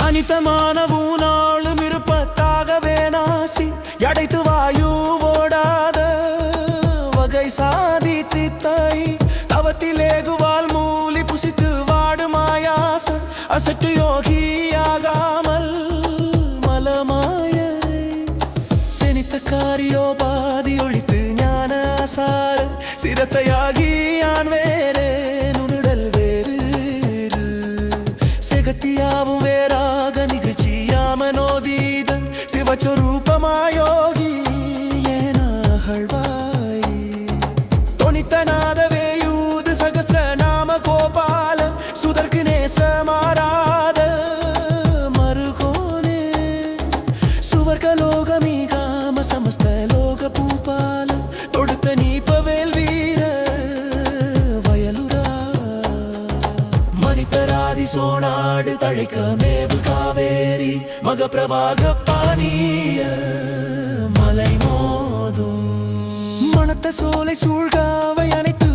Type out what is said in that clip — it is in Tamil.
அனிதமான ஊனாளும் இருப்பத்தாகவே நாசி அடைத்து வாயு ஓடாத வகை சாதித்து தாய் தவத்திலேகுவால் மூலி புசித்து வாடுமாயாச அசட்டு யோகியாகாமல் மலமாய செனித்த காரியோ பாதி ஒழித்து ஞான அசார சிரத்தையாகி யான் வேறே நுணுடல் வேறு செகத்தியாவும் வேறாக நிகழ்ச்சியாமனோதீத சிவச்சொரூபமாயோகி ஏனாகழ்வாய் தொனித்தநாதவே யூது சகஸ்ர நாம கோபால சுதர்க்கு நேசமாராத மருகோனே சுவர்கலோகமீ காம சமஸ்த லோக பூபால தொடுத்த நீப்பவேல் வீர வயலுரா மனிதராதி சோனாடு தழைக்க மேவு காவேரி மக பிரவாக பானிய மலை மோதும் மனத்த சோலை சூழ்காவை அனைத்து